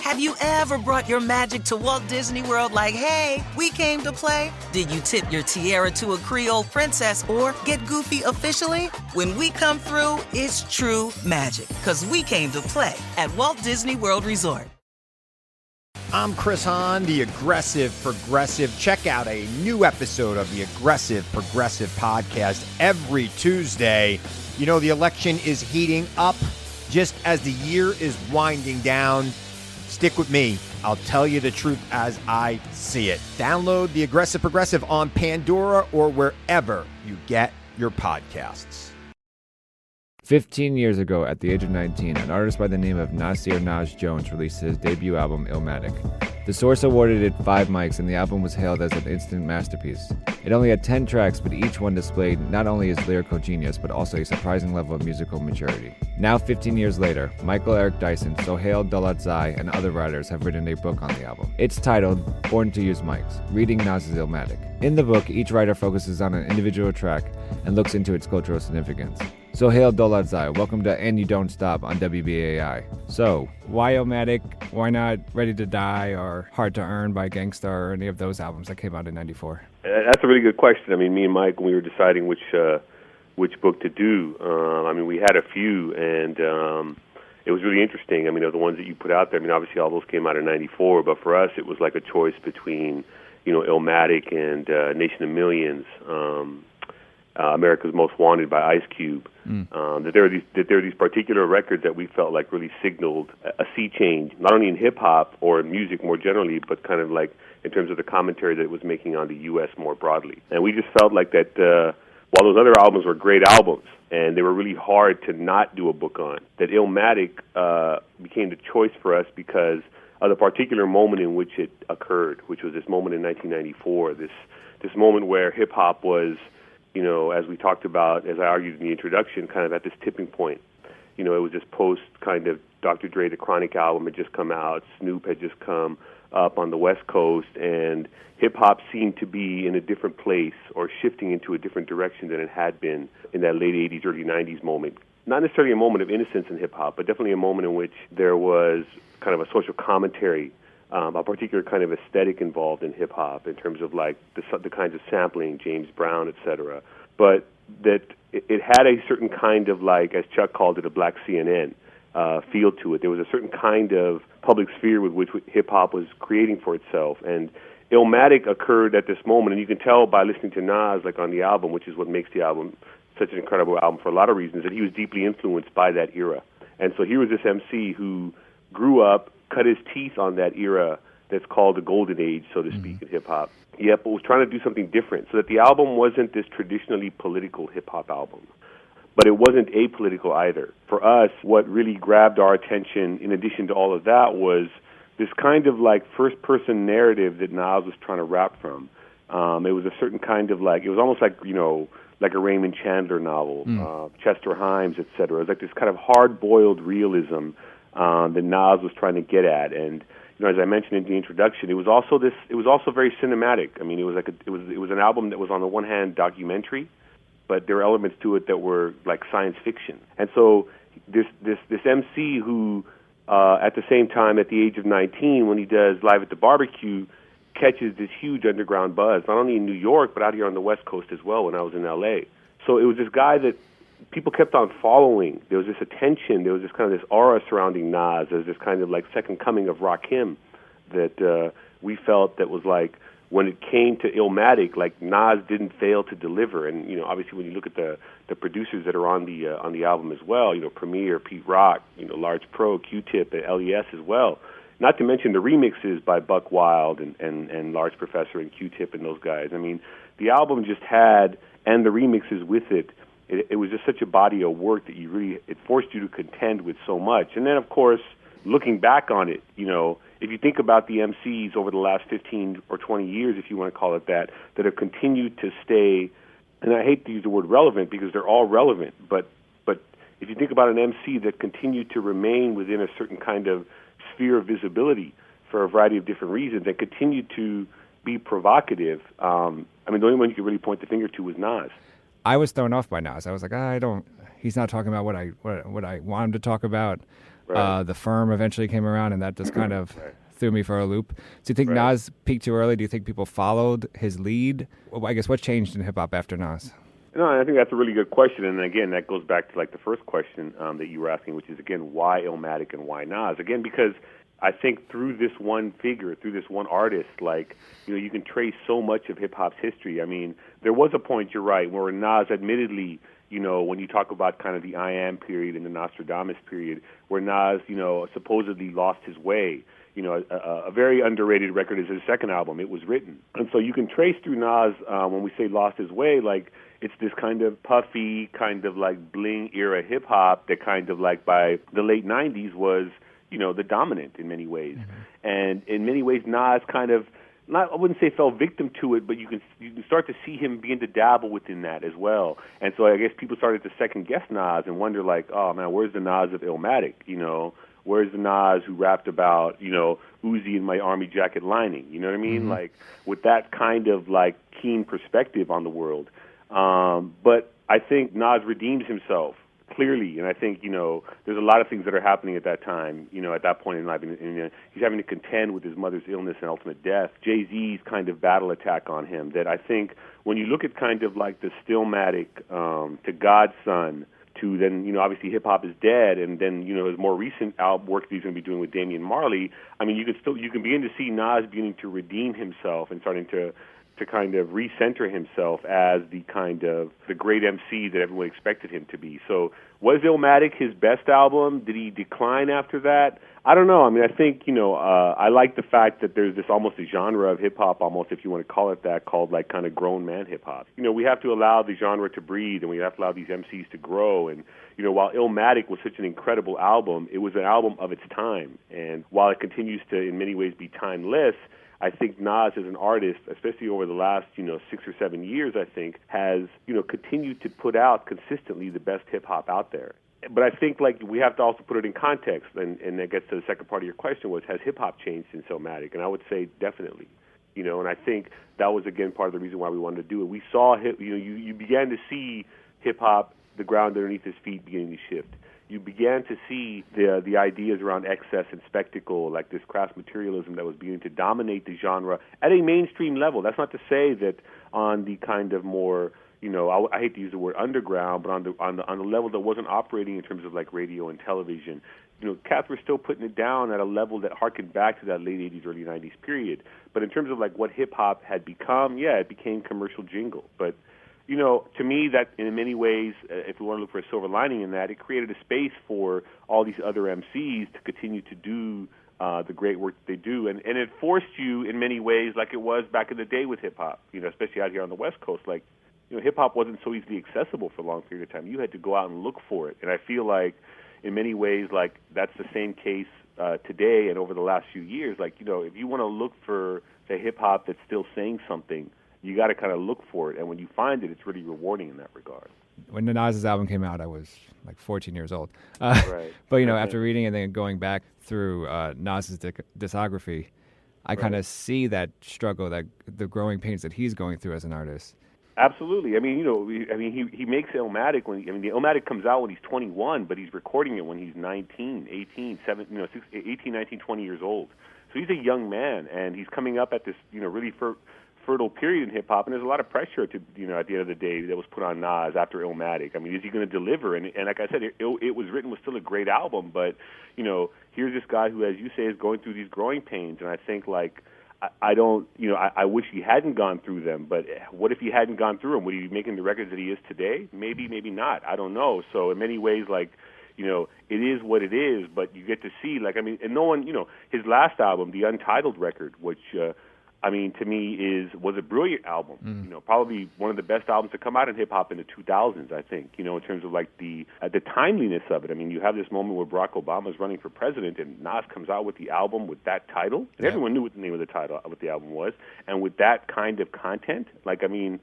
Have you ever brought your magic to Walt Disney World like, hey, we came to play? Did you tip your tiara to a Creole princess or get goofy officially? When we come through, it's true magic, because we came to play at Walt Disney World Resort. I'm Chris Hahn, the Aggressive Progressive. Check out a new episode of the Aggressive Progressive podcast every Tuesday. You know, the election is heating up just as the year is winding down. Stick with me. I'll tell you the truth as I see it. Download the Aggressive Progressive on Pandora or wherever you get your podcasts. 15 years ago, at the age of 19, an artist by the name of Nasir Naj Jones released his debut album, Illmatic. The Source awarded it 5 mics, and the album was hailed as an instant masterpiece. It only had 10 tracks, but each one displayed not only his lyrical genius, but also a surprising level of musical maturity. Now, 15 years later, Michael Eric Dyson, Sohail Daulatzai, and other writers have written a book on the album. It's titled Born to Use Mics, Reading Nas's Illmatic. In the book, each writer focuses on an individual track and looks into its cultural significance. Sohail Daulatzai, welcome to And You Don't Stop on WBAI. So, why Illmatic? Why not Ready to Die or Hard to Earn by Gangsta or any of those albums that came out in '94? That's a really good question. I mean, me and Mike, when we were deciding which book to do, we had a few, and it was really interesting. I mean, of the ones that you put out there, I mean, obviously all those came out in '94, but for us it was like a choice between, Illmatic and Nation of Millions, America's Most Wanted by Ice Cube. That there are these particular records that we felt like really signaled a sea change, not only in hip-hop or music more generally, but kind of like in terms of the commentary that it was making on the U.S. more broadly. And we just felt like that while those other albums were great albums, and they were really hard to not do a book on, that Illmatic became the choice for us because of the particular moment in which it occurred, which was this moment in 1994, this moment where hip-hop was, as we talked about, as I argued in the introduction, kind of at this tipping point. It was this post kind of Dr. Dre, the Chronic album had just come out, Snoop had just come up on the West Coast, and hip-hop seemed to be in a different place or shifting into a different direction than it had been in that late 80s, early 90s moment. Not necessarily a moment of innocence in hip-hop, but definitely a moment in which there was kind of a social commentary, a particular kind of aesthetic involved in hip-hop in terms of like the kinds of sampling, James Brown, etc. But that it had a certain kind of, like, as Chuck called it, a black CNN feel to it. There was a certain kind of public sphere with which hip-hop was creating for itself. And Illmatic occurred at this moment, and you can tell by listening to Nas, like, on the album, which is what makes the album such an incredible album for a lot of reasons, that he was deeply influenced by that era. And so here was this MC who grew up, cut his teeth on that era that's called the golden age, so to speak, in hip-hop. Yep, but was trying to do something different, so that the album wasn't this traditionally political hip-hop album. But it wasn't apolitical either. For us, what really grabbed our attention, in addition to all of that, was this kind of like first-person narrative that Nas was trying to rap from. It was a certain kind of like, it was almost like, like a Raymond Chandler novel, Chester Himes, etc. It was like this kind of hard-boiled realism that Nas was trying to get at. And as I mentioned in the introduction, it was also very cinematic. I mean, it was an album that was on the one hand documentary, but there were elements to it that were like science fiction. And so this MC who, at the same time, at the age of 19, when he does Live at the Barbecue, catches this huge underground buzz, not only in New York, but out here on the West Coast as well when I was in L.A. So it was this guy that people kept on following. There was this attention. There was this kind of this aura surrounding Nas as this kind of like second coming of Rakim that we felt that was like when it came to Illmatic, like Nas didn't fail to deliver. And obviously when you look at the producers that are on the album as well, Premier, Pete Rock, Large Pro, Q-Tip, and LES as well. Not to mention the remixes by Buck Wild and Large Professor and Q-Tip and those guys. I mean, the album just had, and the remixes with it, it was just such a body of work that it forced you to contend with so much. And then, of course, looking back on it, if you think about the MCs over the last 15 or 20 years, if you want to call it that have continued to stay, and I hate to use the word relevant because they're all relevant, but if you think about an MC that continued to remain within a certain kind of sphere of visibility for a variety of different reasons and continued to be provocative, the only one you could really point the finger to was Nas. I was thrown off by Nas. I was like, he's not talking about what I want him to talk about. Right. The Firm eventually came around, and that just kind of threw me for a loop. So you think Right. Nas peaked too early? Do you think people followed his lead? Well, I guess what changed in hip-hop after Nas? No, I think that's a really good question, and again, that goes back to like the first question that you were asking, which is again why Illmatic and why Nas? Again, because I think through this one figure, through this one artist, like you can trace so much of hip hop's history. I mean, there was a point, you're right, where Nas, admittedly, when you talk about kind of the I Am period and the Nostradamus period, where Nas, supposedly lost his way. A very underrated record is his second album, It Was Written. And so you can trace through Nas, when we say lost his way, like it's this kind of puffy, kind of like bling era hip hop that kind of like by the late 90s was, the dominant in many ways. Mm-hmm. And in many ways, Nas kind of, I wouldn't say fell victim to it, but you can start to see him begin to dabble within that as well. And so I guess people started to second guess Nas and wonder like, oh man, where's the Nas of Illmatic? Where's the Nas who rapped about, Uzi in my army jacket lining? You know what I mean? Mm-hmm. Like with that kind of like keen perspective on the world. But I think Nas redeems himself clearly, and I think, there's a lot of things that are happening at that time, at that point in life. And he's having to contend with his mother's illness and ultimate death. Jay-Z's kind of battle attack on him that I think when you look at kind of like the Stillmatic to God's Son, to then, obviously Hip Hop is Dead, and then, his more recent work that he's going to be doing with Damian Marley, I mean, you can begin to see Nas beginning to redeem himself and starting to kind of recenter himself as the kind of the great MC that everyone expected him to be. So was Illmatic his best album? Did he decline after that? I don't know. I mean, I think, I like the fact that there's this almost a genre of hip-hop, almost if you want to call it that, called like kind of grown man hip-hop. We have to allow the genre to breathe, and we have to allow these MCs to grow. And, while Illmatic was such an incredible album, it was an album of its time. And while it continues to, in many ways, be timeless, I think Nas as an artist, especially over the last, 6 or 7 years, I think, has, continued to put out consistently the best hip-hop out there. But I think, like, we have to also put it in context, and that gets to the second part of your question was, has hip-hop changed since Illmatic? And I would say definitely, and I think that was, again, part of the reason why we wanted to do it. We saw, you began to see hip-hop, the ground underneath his feet beginning to shift. You began to see the ideas around excess and spectacle, like this crass materialism that was beginning to dominate the genre at a mainstream level. That's not to say that on the kind of more, I hate to use the word underground, but on the level that wasn't operating in terms of like radio and television, cats were still putting it down at a level that harkened back to that late 80s, early 90s period. But in terms of like what hip-hop had become, it became commercial jingle. But to me, that in many ways, if we want to look for a silver lining in that, it created a space for all these other MCs to continue to do the great work that they do. And it forced you in many ways, like it was back in the day with hip-hop, especially out here on the West Coast, like, hip-hop wasn't so easily accessible for a long period of time. You had to go out and look for it. And I feel like in many ways, like, that's the same case today and over the last few years. Like, if you want to look for the hip-hop that's still saying something, you got to kind of look for it, and when you find it, it's really rewarding in that regard. When the Nas's album came out, I was like 14 years old. Right. But, after reading it and then going back through Nas's discography, I kind of see that struggle, that the growing pains that he's going through as an artist. Absolutely. I mean, he makes Illmatic the Illmatic comes out when he's 21, but he's recording it when he's 19, 18, 18, 19, 20 years old. So he's a young man, and he's coming up at this, really fertile period in hip-hop, and there's a lot of pressure to, at the end of the day that was put on Nas after Illmatic. I mean, is he going to deliver? And like I said, it was written was still a great album, but, here's this guy who, as you say, is going through these growing pains, and I think, like, I wish he hadn't gone through them, but what if he hadn't gone through them? Would he be making the records that he is today? Maybe, maybe not. I don't know. So in many ways, like, it is what it is, but you get to see, like, I mean, and no one, his last album, the Untitled record, which, to me was a brilliant album. Probably one of the best albums to come out in hip hop in the 2000s. I think, in terms of like the timeliness of it. I mean, you have this moment where Barack Obama is running for president, and Nas comes out with the album with that title, and everyone knew what the name of the title, what the album was, and with that kind of content. Like, I mean,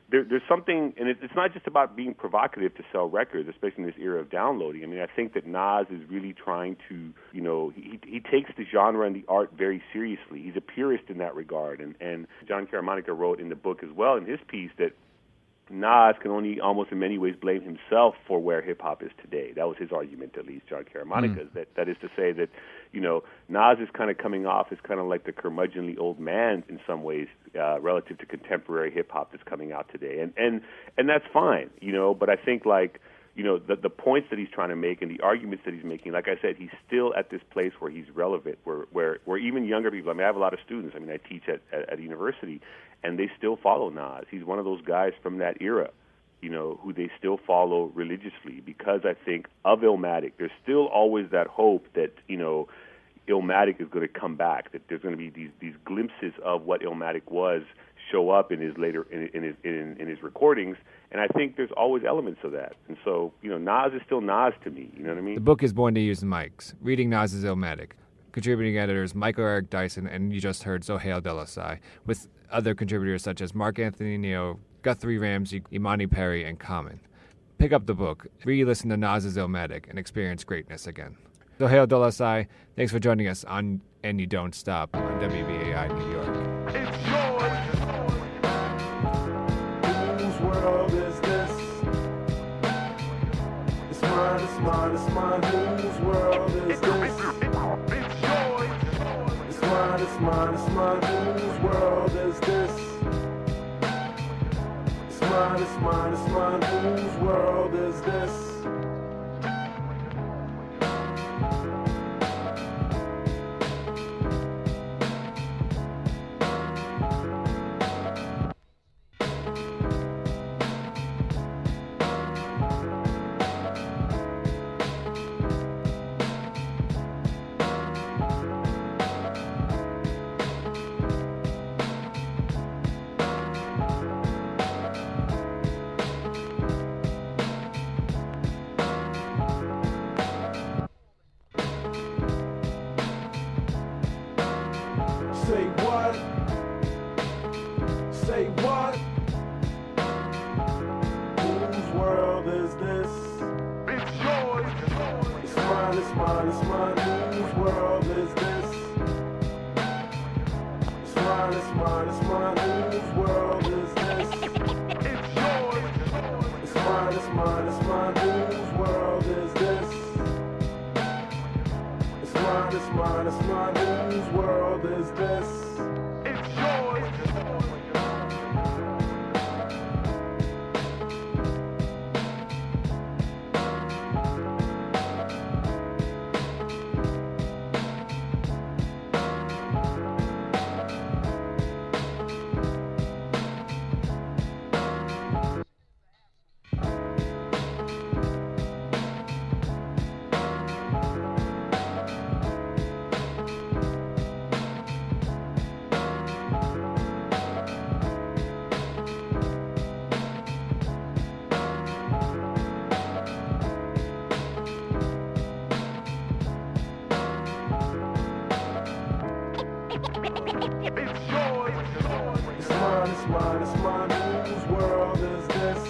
there's something, and it's not just about being provocative to sell records, especially in this era of downloading. I mean, I think that Nas is really trying to, he takes the genre and the art very seriously. He's a purist in that regard. And John Caramanica wrote in the book as well, in his piece, that Nas can only almost in many ways blame himself for where hip-hop is today. That was his argument, at least, John Caramonica's. That is to say that, Nas is kind of coming off as kind of like the curmudgeonly old man in some ways relative to contemporary hip-hop that's coming out today. And that's fine, but I think the points that he's trying to make and the arguments that he's making, like I said, he's still at this place where he's relevant, where even younger people, I have a lot of students, I teach at a university, and they still follow Nas. He's one of those guys from that era, who they still follow religiously because I think of Illmatic. There's still always that hope that, Illmatic is going to come back, that there's going to be these glimpses of what Illmatic was show up in his later in his recordings, and I think there's always elements of that. And so, Nas is still Nas to me. You know what I mean? The book is Born to Use Mics. Reading Nas's Illmatic. Contributing editors Michael Eric Dyson, and you just heard Sohail Daulatzai, with other contributors such as Mark Anthony Neo, Guthrie Ramsey, Imani Perry, and Common. Pick up the book, re-listen to Nas's Illmatic, and experience greatness again. Sohail Daulatzai, thanks for joining us on And You Don't Stop on WBAI New York. It's yours. Whose world is this? It's mine, it's mine, it's mine. Whose world is this? It's yours. It's mine, it's mine, it's mine. Whose world is this? It's mine, it's mine, it's mine. Whose world is this? Say what? Say what? Whose world is this? It's yours. It's mine, it's mine, it's mine. Whose world is this? It's mine, it's mine, it's mine. Whose world is this? It's yours. It's mine, it's mine, it's mine. Whose world is this? It's mine, it's mine, it's mine. Whose world is this? It's yours. It's yours. It's mine, it's mine, it's mine. Whose world is this?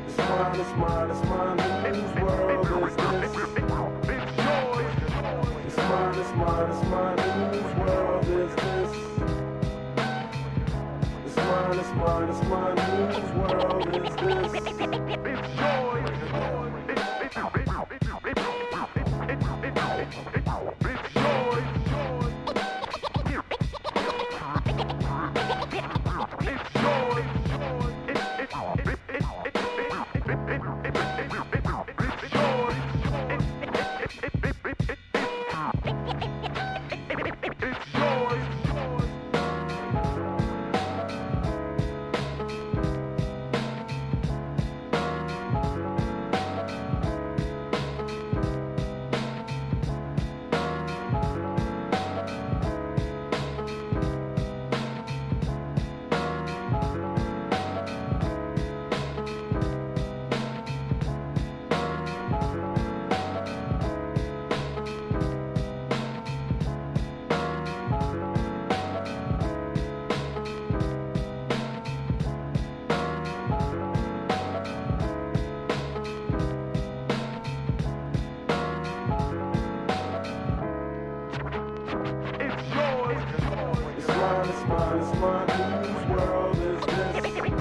It's mine, it's mine, it's mine. Whose world is this? It's yours. It's mine, it's mine, it's mine. Whose world is this? It's mine, it's mine, it's mine. Whose world is this? It's yours. It's mine, it's mine, it's mine. Whose world is this?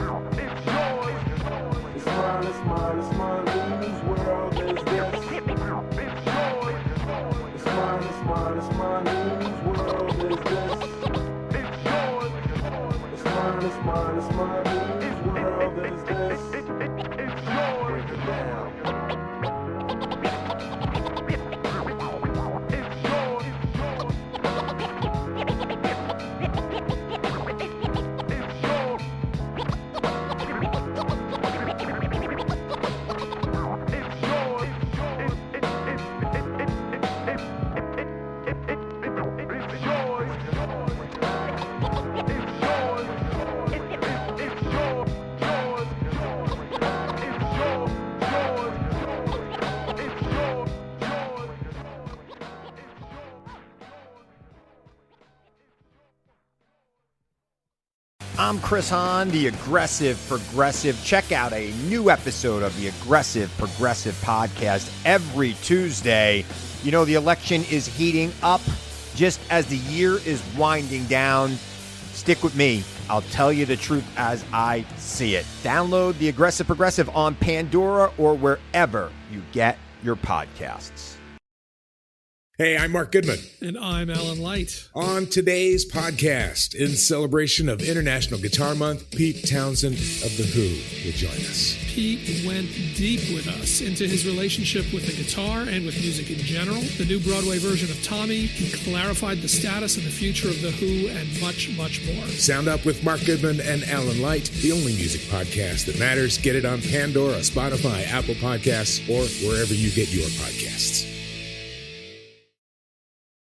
I'm Chris Hahn, the Aggressive Progressive. Check out a new episode of the Aggressive Progressive podcast every Tuesday. You know, the election is heating up just as the year is winding down. Stick with me. I'll tell you the truth as I see it. Download the Aggressive Progressive on Pandora or wherever you get your podcasts. Hey, I'm Mark Goodman. And I'm Alan Light. On today's podcast, in celebration of International Guitar Month, Pete Townsend of The Who will join us. Pete went deep with us into his relationship with the guitar and with music in general, the new Broadway version of Tommy. He clarified the status and the future of The Who, and much, much more. Sound Up with Mark Goodman and Alan Light, the only music podcast that matters. Get it on Pandora, Spotify, Apple Podcasts, or wherever you get your podcasts.